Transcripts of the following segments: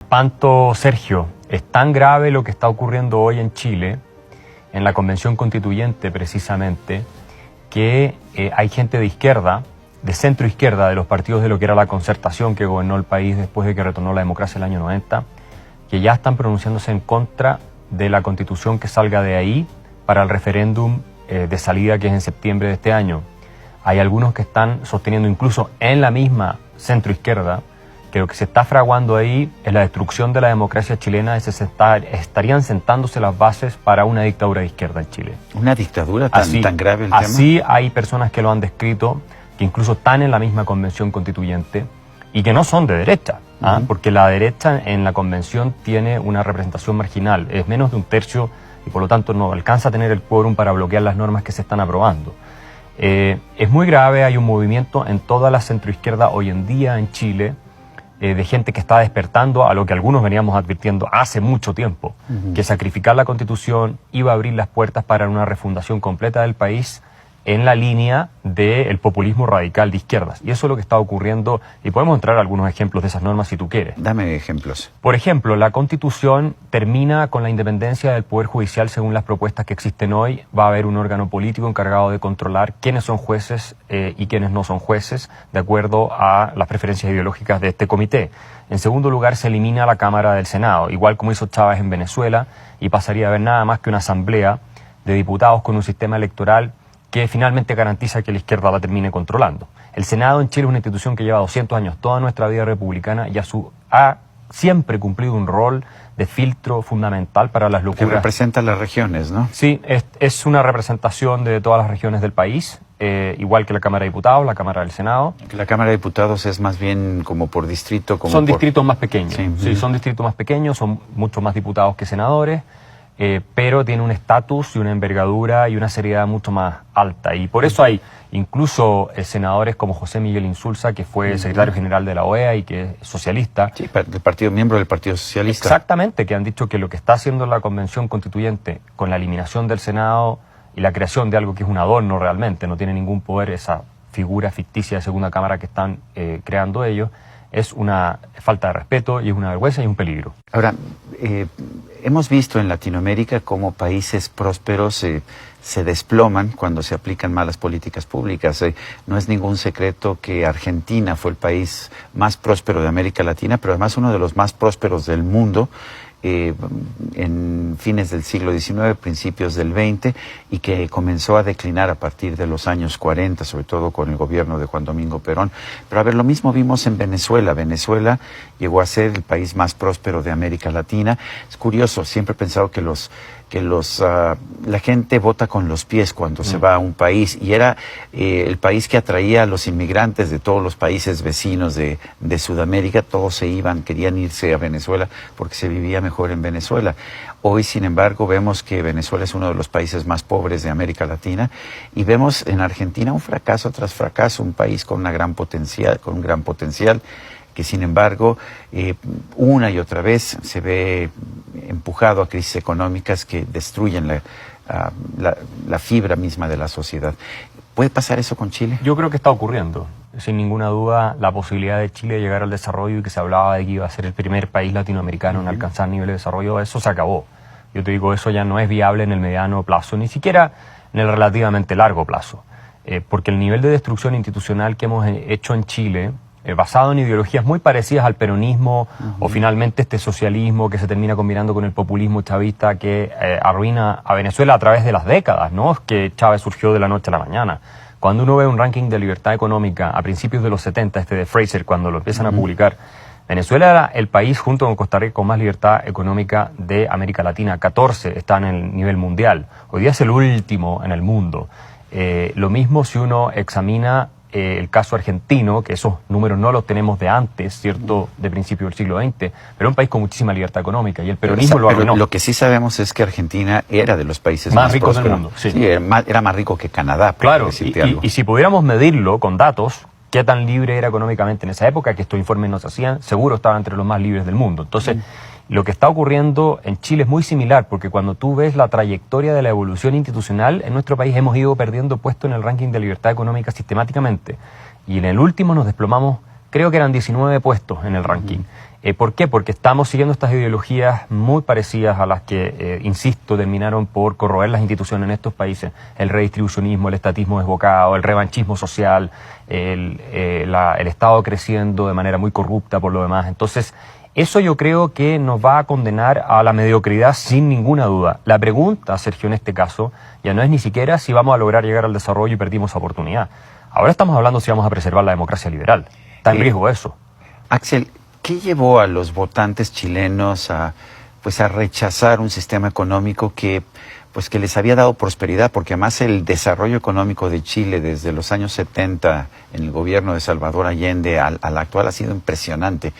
espanto, Sergio. Es tan grave lo que está ocurriendo hoy en Chile, en la Convención Constituyente precisamente, que hay gente de izquierda, de centro izquierda, de los partidos de lo que era la Concertación que gobernó el país después de que retornó la democracia el año 90, que ya están pronunciándose en contra de la Constitución que salga de ahí para el referéndum de salida que es en septiembre de este año. Hay algunos que están sosteniendo incluso en la misma centro izquierda que lo que se está fraguando ahí es la destrucción de la democracia chilena y estarían sentándose las bases para una dictadura de izquierda en Chile. ¿Una dictadura tan grave el tema? Así hay personas que lo han descrito, que incluso están en la misma convención constituyente y que no son de derecha, porque la derecha en la convención tiene una representación marginal, es menos de un tercio y por lo tanto no alcanza a tener el quórum para bloquear las normas que se están aprobando. Es muy grave, hay un movimiento en toda la centroizquierda hoy en día en Chile, de gente que está despertando a lo que algunos veníamos advirtiendo hace mucho tiempo, que sacrificar la Constitución iba a abrir las puertas para una refundación completa del país en la línea del populismo radical de izquierdas. Y eso es lo que está ocurriendo, y podemos entrar a algunos ejemplos de esas normas si tú quieres. Dame ejemplos. Por ejemplo, la Constitución termina con la independencia del Poder Judicial según las propuestas que existen hoy. Va a haber un órgano político encargado de controlar quiénes son jueces y quiénes no son jueces, de acuerdo a las preferencias ideológicas de este comité. En segundo lugar, se elimina la Cámara del Senado, igual como hizo Chávez en Venezuela, y pasaría a haber nada más que una asamblea de diputados con un sistema electoral que finalmente garantiza que la izquierda la termine controlando. El Senado en Chile es una institución que lleva 200 años, toda nuestra vida republicana, y ha siempre cumplido un rol de filtro fundamental para las locuras. Que representa las regiones, ¿no? Sí, es una representación de todas las regiones del país, igual que la Cámara de Diputados, la Cámara del Senado. La Cámara de Diputados es más bien como por distrito. Como son distritos más pequeños, sí, son distritos más pequeños, son muchos más diputados que senadores. Pero tiene un estatus y una envergadura y una seriedad mucho más alta. Y por eso hay incluso senadores como José Miguel Insulza, que fue secretario general de la OEA y que es socialista. Sí, miembro del Partido Socialista. Exactamente, que han dicho que lo que está haciendo la Convención Constituyente con la eliminación del Senado y la creación de algo que es un adorno realmente, no tiene ningún poder esa figura ficticia de segunda cámara que están creando ellos, es una falta de respeto y es una vergüenza y un peligro. Ahora, hemos visto en Latinoamérica cómo países prósperos se desploman cuando se aplican malas políticas públicas. No es ningún secreto que Argentina fue el país más próspero de América Latina, pero además uno de los más prósperos del mundo en fines del siglo XIX, principios del XX, y que comenzó a declinar a partir de los años 40, sobre todo con el gobierno de Juan Domingo Perón. Pero a ver, lo mismo vimos en Venezuela. Venezuela llegó a ser el país más próspero de América Latina. Es curioso, siempre he pensado que la gente vota con los pies cuando se va a un país, y era el país que atraía a los inmigrantes de todos los países vecinos de Sudamérica. Todos se iban, querían irse a Venezuela porque se vivía mejor en Venezuela. Hoy, sin embargo, vemos que Venezuela es uno de los países más pobres de América Latina, y vemos en Argentina un fracaso tras fracaso, un país con un gran potencial, que sin embargo una y otra vez se ve empujado a crisis económicas que destruyen la fibra misma de la sociedad. ¿Puede pasar eso con Chile? Yo creo que está ocurriendo. Sin ninguna duda, la posibilidad de Chile de llegar al desarrollo, y que se hablaba de que iba a ser el primer país latinoamericano en alcanzar nivel de desarrollo, eso se acabó. Yo te digo, eso ya no es viable en el mediano plazo, ni siquiera en el relativamente largo plazo. Porque el nivel de destrucción institucional que hemos hecho en Chile, basado en ideologías muy parecidas al peronismo, o finalmente este socialismo que se termina combinando con el populismo chavista que arruina a Venezuela a través de las décadas, no es que Chávez surgió de la noche a la mañana. Cuando uno ve un ranking de libertad económica a principios de los 70, de Fraser, cuando lo empiezan a publicar, Venezuela era el país junto con Costa Rica con más libertad económica de América Latina. 14 está en el nivel mundial. Hoy día es el último en el mundo. Lo mismo si uno examina el caso argentino, que esos números no los tenemos de antes, ¿cierto?, de principio del siglo XX, pero un país con muchísima libertad económica, y el peronismo lo arruinó. Lo que sí sabemos es que Argentina era de los países más ricos del mundo. Sí, era más rico que Canadá, por claro, decirte algo. Y si pudiéramos medirlo con datos, qué tan libre era económicamente en esa época, que estos informes nos hacían, seguro estaba entre los más libres del mundo. Entonces, lo que está ocurriendo en Chile es muy similar, porque cuando tú ves la trayectoria de la evolución institucional, en nuestro país hemos ido perdiendo puesto en el ranking de libertad económica sistemáticamente, y en el último nos desplomamos creo que eran 19 puestos en el ranking. ¿Por qué? Porque estamos siguiendo estas ideologías muy parecidas a las que, insisto, terminaron por corroer las instituciones en estos países. El redistribucionismo, el estatismo desbocado, el revanchismo social, el Estado creciendo de manera muy corrupta por lo demás. Entonces, eso yo creo que nos va a condenar a la mediocridad sin ninguna duda. La pregunta, Sergio, en este caso, ya no es ni siquiera si vamos a lograr llegar al desarrollo y perdimos esa oportunidad. Ahora estamos hablando si vamos a preservar la democracia liberal. Está en riesgo eso. Axel, ¿qué llevó a los votantes chilenos a rechazar un sistema económico que les había dado prosperidad? Porque además el desarrollo económico de Chile desde los años 70 en el gobierno de Salvador Allende al actual ha sido impresionante.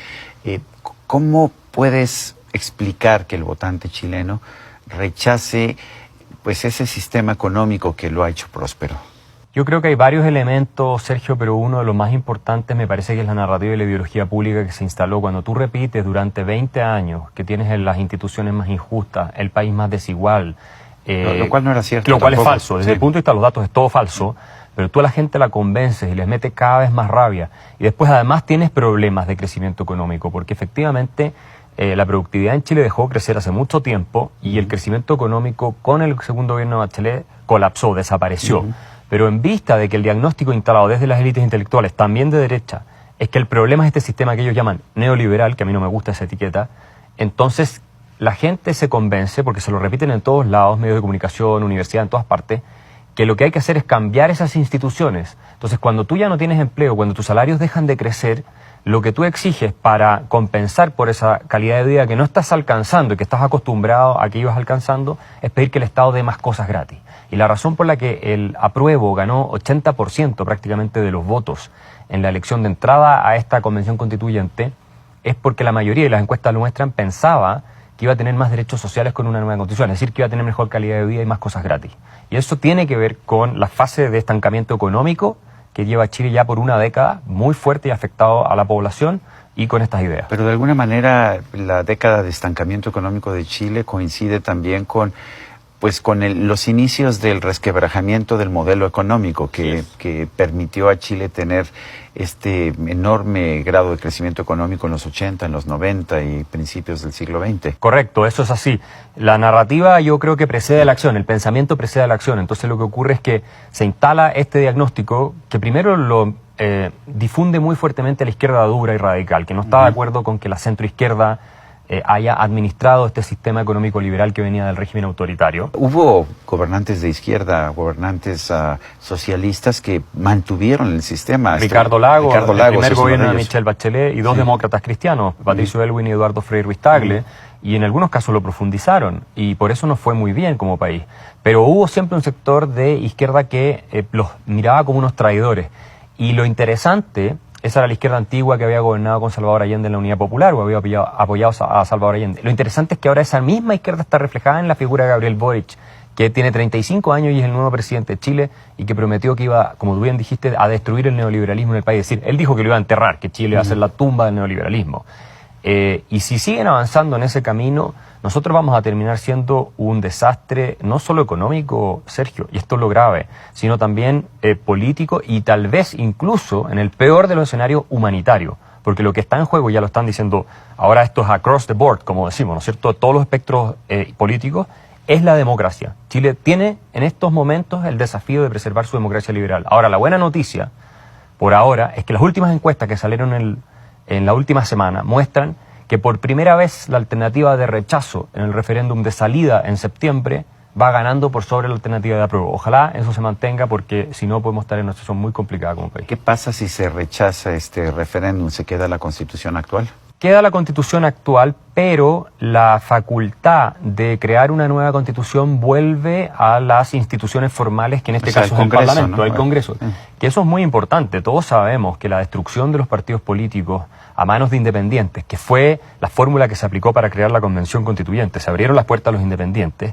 ¿Cómo puedes explicar que el votante chileno rechace ese sistema económico que lo ha hecho próspero? Yo creo que hay varios elementos, Sergio, pero uno de los más importantes me parece que es la narrativa y la ideología pública que se instaló. Cuando tú repites durante 20 años que tienes las instituciones más injustas, el país más desigual... lo cual no era cierto. Lo cual es falso. Desde el punto de vista de los datos es todo falso, pero tú a la gente la convences y les metes cada vez más rabia. Y después además tienes problemas de crecimiento económico, porque efectivamente la productividad en Chile dejó de crecer hace mucho tiempo y el crecimiento económico con el segundo gobierno de Bachelet colapsó, desapareció. Pero en vista de que el diagnóstico instalado desde las élites intelectuales, también de derecha, es que el problema es este sistema que ellos llaman neoliberal, que a mí no me gusta esa etiqueta, entonces la gente se convence, porque se lo repiten en todos lados, medios de comunicación, universidad, en todas partes, que lo que hay que hacer es cambiar esas instituciones. Entonces, cuando tú ya no tienes empleo, cuando tus salarios dejan de crecer, lo que tú exiges para compensar por esa calidad de vida que no estás alcanzando y que estás acostumbrado a que ibas alcanzando, es pedir que el Estado dé más cosas gratis. Y la razón por la que el apruebo ganó 80% prácticamente de los votos en la elección de entrada a esta convención constituyente es porque la mayoría de las encuestas lo muestran pensaba que iba a tener más derechos sociales con una nueva constitución, es decir, que iba a tener mejor calidad de vida y más cosas gratis. Y eso tiene que ver con la fase de estancamiento económico que lleva Chile ya por una década, muy fuerte y afectado a la población y con estas ideas. Pero de alguna manera la década de estancamiento económico de Chile coincide también con los inicios del resquebrajamiento del modelo económico que permitió a Chile tener este enorme grado de crecimiento económico en los 80, en los 90 y principios del siglo XX. Correcto, eso es así. La narrativa yo creo que precede a la acción, el pensamiento precede a la acción. Entonces lo que ocurre es que se instala este diagnóstico que primero lo difunde muy fuertemente la izquierda dura y radical, que no está de acuerdo con que la centroizquierda haya administrado este sistema económico liberal que venía del régimen autoritario. Hubo gobernantes de izquierda, gobernantes socialistas que mantuvieron el sistema. Ricardo Lagos, el primer gobierno de ellos. Michelle Bachelet y dos demócratas cristianos, Patricio Elwin y Eduardo Frei Ruiz Tagle, y en algunos casos lo profundizaron, y por eso nos fue muy bien como país. Pero hubo siempre un sector de izquierda que los miraba como unos traidores. Y lo interesante... Esa era la izquierda antigua que había gobernado con Salvador Allende en la Unidad Popular o había apoyado a Salvador Allende. Lo interesante es que ahora esa misma izquierda está reflejada en la figura de Gabriel Boric, que tiene 35 años y es el nuevo presidente de Chile y que prometió que iba, como tú bien dijiste, a destruir el neoliberalismo en el país. Es decir, él dijo que lo iba a enterrar, que Chile iba a ser la tumba del neoliberalismo. Y si siguen avanzando en ese camino, nosotros vamos a terminar siendo un desastre no solo económico, Sergio, y esto es lo grave, sino también político y tal vez incluso, en el peor de los escenarios, humanitario. Porque lo que está en juego, ya lo están diciendo, ahora esto es across the board, como decimos, ¿no es cierto?, todos los espectros políticos, es la democracia. Chile tiene en estos momentos el desafío de preservar su democracia liberal. Ahora, la buena noticia, por ahora, es que las últimas encuestas que salieron en la última semana muestran que por primera vez la alternativa de rechazo en el referéndum de salida en septiembre va ganando por sobre la alternativa de apruebo. Ojalá eso se mantenga porque si no podemos estar en una situación muy complicada como país. ¿Qué pasa si se rechaza este referéndum? ¿Se queda la Constitución actual? Queda la Constitución actual, pero la facultad de crear una nueva Constitución vuelve a las instituciones formales, que en este caso es el Parlamento, el Congreso. Que eso es muy importante. Todos sabemos que la destrucción de los partidos políticos a manos de independientes, que fue la fórmula que se aplicó para crear la Convención Constituyente, se abrieron las puertas a los independientes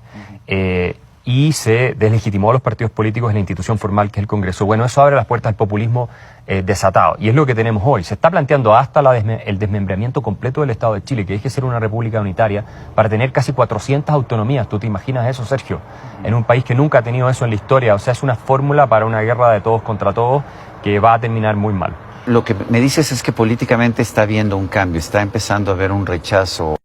y se deslegitimó a los partidos políticos en la institución formal que es el Congreso. Bueno, eso abre las puertas al populismo desatado. Y es lo que tenemos hoy. Se está planteando hasta el desmembramiento completo del Estado de Chile, que deje de ser una república unitaria para tener casi 400 autonomías. ¿Tú te imaginas eso, Sergio? En un país que nunca ha tenido eso en la historia. O sea, es una fórmula para una guerra de todos contra todos que va a terminar muy mal. Lo que me dices es que políticamente está habiendo un cambio, está empezando a haber un rechazo.